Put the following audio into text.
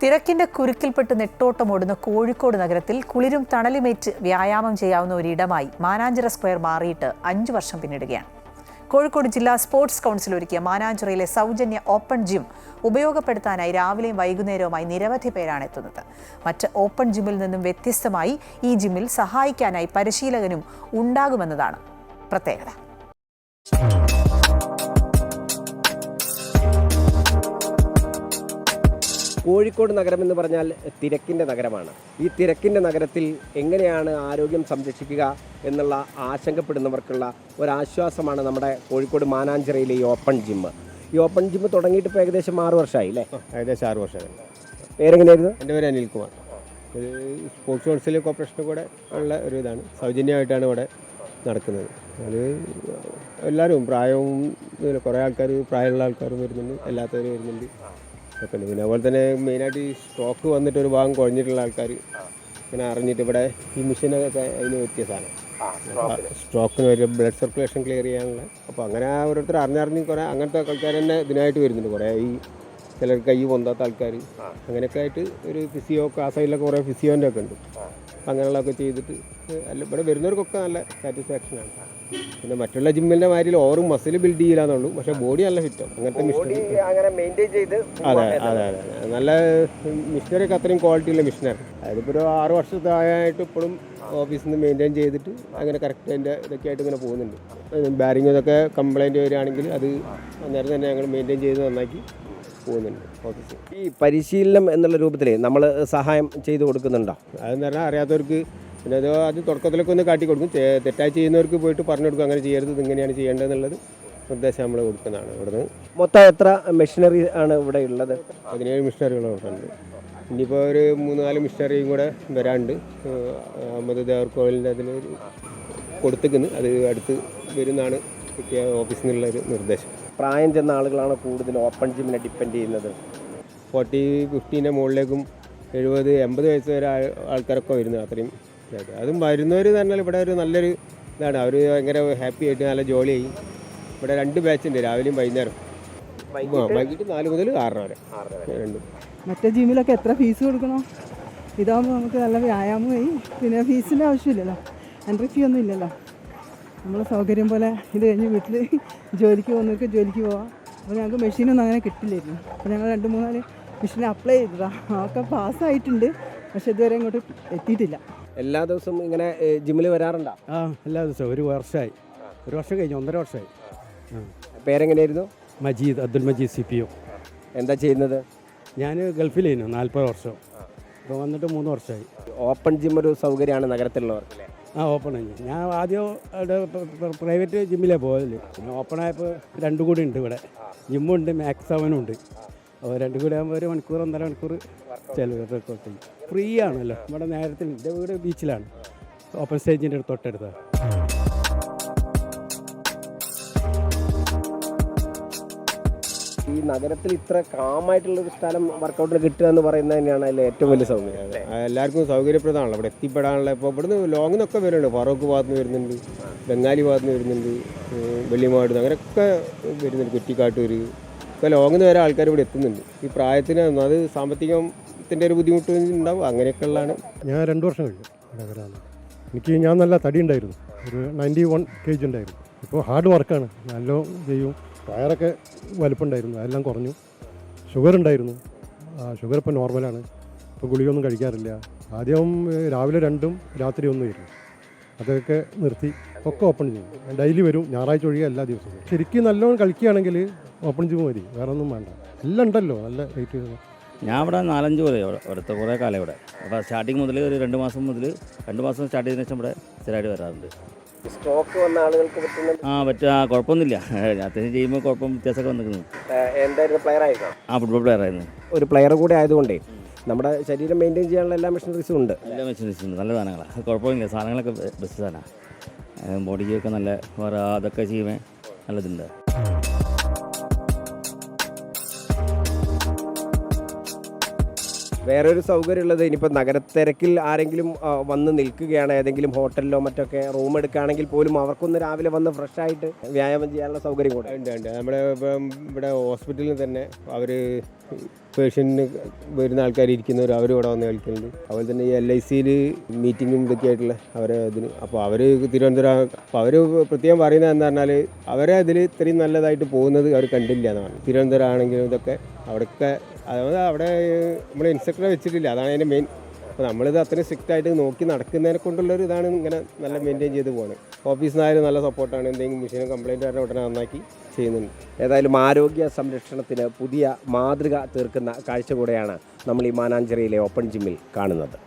തിരക്കിന്റെ കുരുക്കിൽപ്പെട്ട് നെട്ടോട്ടമോടുന്ന കോഴിക്കോട് നഗരത്തിൽ കുളിരും തണലുമേറ്റ് വ്യായാമം ചെയ്യാവുന്ന ഒരിടമായി മാനാഞ്ചിറ സ്ക്വയർ മാറിയിട്ട് 5 വർഷം പിന്നിടുകയാണ്. കോഴിക്കോട് ജില്ലാ സ്പോർട്സ് കൗൺസിൽ ഒരുക്കിയ മാനാഞ്ചിറയിലെ സൗജന്യ ഓപ്പൺ ജിം ഉപയോഗപ്പെടുത്താനായി രാവിലെയും വൈകുന്നേരവുമായി നിരവധി പേരാണ് എത്തുന്നത്. മറ്റ് ഓപ്പൺ ജിമ്മിൽ നിന്നും വ്യത്യസ്തമായി ഈ ജിമ്മിൽ സഹായിക്കാനായി പരിശീലകനും ഉണ്ടാകുമെന്നതാണ് പ്രത്യേകത. കോഴിക്കോട് നഗരം എന്ന് പറഞ്ഞാൽ തിരക്കിൻ്റെ നഗരമാണ്. ഈ തിരക്കിൻ്റെ നഗരത്തിൽ എങ്ങനെയാണ് ആരോഗ്യം സംരക്ഷിക്കുക എന്നുള്ള ആശങ്കപ്പെടുന്നവർക്കുള്ള ഒരാശ്വാസമാണ് നമ്മുടെ കോഴിക്കോട് മാനാഞ്ചിറയിലെ ഈ ഓപ്പൺ ജിമ്മ്. ഈ ഓപ്പൺ ജിമ്മ് തുടങ്ങിയിട്ട് ഇപ്പോൾ ഏകദേശം 6 വർഷമായി അല്ലേ? ഏകദേശം 6 വർഷമായി. പേരെങ്ങനെയായിരുന്നു? എൻ്റെ പേര് അനിൽകുമാർ. ഇത് സ്പോർട്സ് കൗൺസിൽ കോർപ്പറേഷനും കൂടെ ഉള്ള ഒരു ഇതാണ്. സൗജന്യമായിട്ടാണ് ഇവിടെ നടക്കുന്നത്. അത് എല്ലാവരും പ്രായവും കുറേ ആൾക്കാർ, പ്രായമുള്ള ആൾക്കാരും വരുന്നുണ്ട്, അല്ലാത്തവരും വരുന്നുണ്ട്. പിന്നെ അതുപോലെ തന്നെ മെയിനായിട്ട് ഈ സ്ട്രോക്ക് വന്നിട്ട് ഒരു ഭാഗം കുഴഞ്ഞിട്ടുള്ള ആൾക്കാർ ഇങ്ങനെ അറിഞ്ഞിട്ട് ഇവിടെ ഈ മെഷീനൊക്കെ അതിന് പറ്റിയ സാധനം, സ്ട്രോക്കിന് ഒരു ബ്ലഡ് സർക്കുലേഷൻ ക്ലിയർ ചെയ്യാനുള്ള. അപ്പോൾ അങ്ങനെ ഓരോരുത്തർ അറിഞ്ഞറിഞ്ഞ് കുറേ അങ്ങനത്തെ ആൾക്കാർ തന്നെ ഇതിനായിട്ട് വരുന്നുണ്ട്. കുറേ ഈ ചിലർ കൈ പൊന്താത്ത ആൾക്കാർ അങ്ങനെയൊക്കെ ആയിട്ട് ഒരു ഫിസിയോ, ആ സൈഡിലൊക്കെ കുറേ ഫിസിയോൻ്റെ ഒക്കെ ഉണ്ട്. അപ്പം അങ്ങനെയുള്ളതൊക്കെ ചെയ്തിട്ട് അല്ല ഇവിടെ വരുന്നവർക്കൊക്കെ നല്ല സാറ്റിസ്ഫാക്ഷനാണ്. പിന്നെ മറ്റുള്ള ജിമ്മിൻ്റെ മാതിരി ഓവർ മസിൽ ബിൽഡ് ചെയ്യില്ലാന്നുള്ളൂ, പക്ഷേ ബോഡി നല്ല ഫിറ്റാണ്. അങ്ങനത്തെ മിഷനറി അതെ അതെ അതെ നല്ല മിഷനറിയൊക്കെ അത്രയും ക്വാളിറ്റിയുള്ള മിഷനറി. അതിപ്പോൾ ഒരു 6 വർഷത്തായിട്ട് ഇപ്പോഴും ഓഫീസിൽ നിന്ന് മെയിൻറ്റെയിൻ ചെയ്തിട്ട് അങ്ങനെ കറക്റ്റ് അതിൻ്റെ ഇതൊക്കെ ആയിട്ട് ഇങ്ങനെ പോകുന്നുണ്ട്. ബാരിങ് ഇതൊക്കെ കംപ്ലയിൻറ്റ് വരികയാണെങ്കിൽ അത് അന്നേരം തന്നെ ഞങ്ങൾ മെയിൻറ്റെയിൻ ചെയ്ത് നന്നാക്കി പോകുന്നുണ്ട് ഓഫീസിൽ. ഈ പരിശീലനം എന്നുള്ള രൂപത്തിൽ നമ്മൾ സഹായം ചെയ്തു കൊടുക്കുന്നുണ്ടോ? അതെന്ന് പറഞ്ഞാൽ അറിയാത്തവർക്ക് പിന്നെ അത് തുടക്കത്തിലൊക്കെ ഒന്ന് കാട്ടി കൊടുക്കും. തെറ്റായി ചെയ്യുന്നവർക്ക് പോയിട്ട് പറഞ്ഞു കൊടുക്കും, അങ്ങനെ ചെയ്യരുത്, ഇങ്ങനെയാണ് ചെയ്യേണ്ടതെന്നുള്ളത് നിർദ്ദേശം നമ്മൾ കൊടുക്കുന്നതാണ്. ഇവിടുന്ന് മൊത്തം എത്ര മെഷീനറി ആണ് ഇവിടെ ഉള്ളത്? 17 മിഷനറികളൊക്കെ ഉണ്ട്. ഇനിയിപ്പോൾ ഒരു 3-4 മിഷനറിയും കൂടെ വരാണ്ട്. അഹമ്മദ് ദേവർകോവിലിൻ്റെ അതിൽ കൊടുത്തിക്കുന്നു, അത് അടുത്ത് വരുന്നതാണ് കിട്ടിയ ഓഫീസിൽ നിന്നുള്ളൊരു നിർദ്ദേശം. പ്രായം ചെന്ന ആളുകളാണ് കൂടുതൽ ഓപ്പൺ ജിമ്മിനെ ഡിപ്പെൻഡ് ചെയ്യുന്നത്. 40-50 മുകളിലേക്കും 70-80 വയസ്സ് വരെ ആൾക്കാരൊക്കെ വരുന്നത്. അത്രയും അതും വരുന്നവർ തന്നെ ഇവിടെ ഒരു നല്ലൊരു ഇതാണ്. അവർ ഭയങ്കര ഹാപ്പി ആയിട്ട് നല്ല ജോലിയായി. ഇവിടെ 2 ബാച്ചുണ്ട്, രാവിലെയും വൈകുന്നേരം. വൈകിട്ട് 4 മുതൽ 6 വരെ രണ്ടും. മറ്റേ ജിമ്മിലൊക്കെ എത്ര ഫീസ് കൊടുക്കണോ? ഇതാകുമ്പോൾ നമുക്ക് നല്ല വ്യായാമമായി, പിന്നെ ഫീസിൻ്റെ ആവശ്യമില്ലല്ലോ, എൻട്രി ഫീ ഒന്നും ഇല്ലല്ലോ. നമ്മൾ സൗകര്യം പോലെ ഇത് കഴിഞ്ഞ് വീട്ടിൽ ജോലിക്ക് പോകുന്നവർക്ക് ജോലിക്ക് പോവാം. അപ്പോൾ ഞങ്ങൾക്ക് മെഷീനൊന്നും അങ്ങനെ കിട്ടില്ലായിരുന്നു. അപ്പോൾ ഞങ്ങൾ 2-3-4 മെഷീൻ അപ്ലൈ ചെയ്തതാണ്. അതൊക്കെ പാസ്സായിട്ടുണ്ട്, പക്ഷെ ഇതുവരെ ഇങ്ങോട്ട് എത്തിയിട്ടില്ല. എല്ലാ ദിവസവും ഇങ്ങനെ ജിമ്മിൽ വരാറുണ്ടോ? എല്ലാ ദിവസവും. 1 വർഷമായി. 1 വർഷം കഴിഞ്ഞു, 1.5 വർഷമായി. പേരെങ്ങനെയായിരുന്നു? മജീദ്, അബ്ദുൽ മജീദ് CPO. എന്താ ചെയ്യുന്നത്? ഞാൻ ഗൾഫിലായിരുന്നു 40 വർഷം. ഇപ്പോൾ വന്നിട്ട് 3 വർഷമായി. ഓപ്പൺ ജിം ഒരു സൗകര്യമാണ് നഗരത്തിലുള്ളവർക്ക്. ഓപ്പൺ ആയി. ഞാൻ ആദ്യം അവിടെ പ്രൈവറ്റ് ജിമ്മിലാണ് പോയത്. പിന്നെ ഓപ്പൺ ആയപ്പോൾ 2 കൂടി ഉണ്ട് ഇവിടെ. ജിമ്മുണ്ട്, മാക്സ് അവനും ഉണ്ട്. അപ്പോൾ 2 കൂടി ആകുമ്പോൾ 1 മണിക്കൂർ 1.5 മണിക്കൂർ ചിലവ് റെക്കോർഡ് ചെയ്യും. ഫ്രീ ആണല്ലോ. ഇവിടെ നേരത്തിൽ എൻ്റെ വീട് ബീച്ചിലാണ്, ഓപ്പൺ സ്റ്റേജിൻ്റെ തൊട്ടടുത്ത്. ഈ നഗരത്തിൽ ഇത്ര കാമായിട്ടുള്ളൊരു സ്ഥലം വർക്കൗട്ടിന് കിട്ടുക എന്ന് പറയുന്നത് തന്നെയാണ് അതിൽ ഏറ്റവും വലിയ സൗകര്യം. എല്ലാവർക്കും സൗകര്യപ്രദമാണല്ലോ ഇവിടെ എത്തിപ്പെടാനുള്ള. ഇപ്പോൾ ഇവിടുന്ന് ലോങ്ങിൽ നിന്നൊക്കെ വരുന്നുണ്ട്. ഫറൂഖ് ഭാഗത്ത് നിന്ന് വരുന്നുണ്ട്, ബംഗാലി ഭാഗത്ത് നിന്ന് വരുന്നുണ്ട്, വെള്ളിമാട് അങ്ങനെയൊക്കെ വരുന്നുണ്ട്, കുറ്റിക്കാട്ടൂർ ഇപ്പോൾ ലോങ്ങിൽ നിന്ന് വരെ ആൾക്കാർ ഇവിടെ എത്തുന്നുണ്ട്. ഈ പ്രായത്തിന് അത് സാമ്പത്തികത്തിൻ്റെ ഒരു ബുദ്ധിമുട്ട് ഉണ്ടാവും. അങ്ങനെയൊക്കെ ഉള്ളതാണ്. ഞാൻ 2 വർഷം കഴിഞ്ഞു. ഞാൻ നല്ല തടി ഉണ്ടായിരുന്നു, ഒരു 91 kg ഉണ്ടായിരുന്നു. ഇപ്പോൾ ഹാർഡ് വർക്കാണ്, നല്ല ചെയ്യും. വയറൊക്കെ വലുപ്പമുണ്ടായിരുന്നു, അതെല്ലാം കുറഞ്ഞു. ഷുഗർ ഉണ്ടായിരുന്നു, ഷുഗർ ഇപ്പോൾ നോർമലാണ്. ഇപ്പോൾ ഗുളികയൊന്നും കഴിക്കാറില്ല. ആദ്യം രാവിലെ 2ഉം രാത്രി 1 ആയിരുന്നു. അതൊക്കെ നിർത്തി. ഒക്കെ ഓപ്പൺ ചെയ്യും. ഡെയിലി വരും, ഞായറാഴ്ച ഒഴികെ എല്ലാ ദിവസവും. ശരിക്കും നല്ലോണം കളിക്കുകയാണെങ്കിൽ ഓപ്പൺ ജിം മതി, വേറെ ഒന്നും വേണ്ട. എല്ലാം ഉണ്ടല്ലോ, നല്ല റേറ്റ്. ഞാൻ ഇവിടെ 4-5 കൊല്ലം ഇവിടുത്തെ കുറേ കാലം ഇവിടെ. അപ്പോൾ സ്റ്റാർട്ടിങ് മുതൽ ഒരു 2 മാസം മുതൽ 2 മാസം സ്റ്റാർട്ട് ചെയ്തതിനു ശേഷം ഇവിടെ സ്ഥിരമായിട്ട് വരാറുണ്ട്. സ്ട്രോക്ക് വന്ന ആളുകൾക്ക് പറ്റുക കുഴപ്പമൊന്നുമില്ല. അത്യാവശ്യം ചെയ്യുമ്പോൾ കുഴപ്പം വ്യത്യാസമൊക്കെ വന്നിരിക്കുന്നു. എന്തായിരുന്നു? പ്ലെയർ ആയിരുന്നു? ഫുട്ബോൾ പ്ലെയർ ആയിരുന്നു. ഒരു പ്ലെയർ കൂടെ ആയതുകൊണ്ടേ നമ്മുടെ ശരീരം മെയിൻറ്റെയിൻ ചെയ്യാനുള്ള എല്ലാ മെഷീനറീസും ഉണ്ട്. എല്ലാ മെഷീനറീസും ഉണ്ട്, നല്ല സാധനങ്ങളാണ്. കുഴപ്പമില്ല, സാധനങ്ങളൊക്കെ ബെസ്റ്റ് സാധനമാണ്. ബോഡിക്കൊക്കെ നല്ല വേറെ അതൊക്കെ ചെയ്യുമ്പോൾ നല്ലതുണ്ട്. വേറൊരു സൗകര്യമുള്ളത്, ഇനിയിപ്പോൾ നഗരത്തിരക്കിൽ ആരെങ്കിലും വന്ന് നിൽക്കുകയാണ്, ഏതെങ്കിലും ഹോട്ടലിലോ മറ്റൊക്കെ റൂം എടുക്കുകയാണെങ്കിൽ പോലും അവർക്കൊന്ന് രാവിലെ വന്ന് ഫ്രഷായിട്ട് വ്യായാമം ചെയ്യാനുള്ള സൗകര്യം കൂടെ ഉണ്ട്. നമ്മുടെ ഇപ്പം ഇവിടെ ഹോസ്പിറ്റലിൽ തന്നെ അവർ പേഷ്യൻറ്റിന് വരുന്ന ആൾക്കാർ ഇരിക്കുന്നവർ അവർ ഇവിടെ വന്ന് കളിക്കുന്നുണ്ട്. അതുപോലെ തന്നെ ഈ LICയിൽ മീറ്റിങ്ങും ഇതൊക്കെ ആയിട്ടുള്ള അവരെ ഇതിന് അപ്പോൾ അവർ തിരുവനന്തപുരം അപ്പോൾ അവർ പ്രത്യേകം പറയുന്നത് എന്താ പറഞ്ഞാൽ അവരെ അതിൽ ഇത്രയും നല്ലതായിട്ട് പോകുന്നത് അവർ കണ്ടില്ല എന്നാണ്. തിരുവനന്തപുരം ആണെങ്കിലും ഇതൊക്കെ അവിടെയൊക്കെ അതായത് അവിടെ നമ്മൾ ഇൻസ്ട്രക്ടറെ വെച്ചിട്ടില്ല, അതാണ് അതിൻ്റെ മെയിൻ. അപ്പോൾ നമ്മളിത് അത്രയും സ്ട്രിക്റ്റ് ആയിട്ട് നോക്കി നടക്കുന്നതിനെ കൊണ്ടുള്ളൊരു ഇതാണ് ഇങ്ങനെ നല്ല മെയിൻറ്റെയിൻ ചെയ്ത് പോകുന്നത്. ഓഫീസിൽ നിന്നായാലും നല്ല സപ്പോർട്ടാണ്. എന്തെങ്കിലും മെഷീനും കംപ്ലയിൻറ്റ് ആയിട്ട് ഉടനെ നന്നാക്കി ചെയ്യുന്നുണ്ട്. ഏതായാലും ആരോഗ്യ സംരക്ഷണത്തിന് പുതിയ മാതൃക തീർക്കുന്ന കാഴ്ച കൂടെയാണ് നമ്മൾ ഈ മാനാഞ്ചിറയിലെ ഓപ്പൺ ജിമ്മിൽ കാണുന്നത്.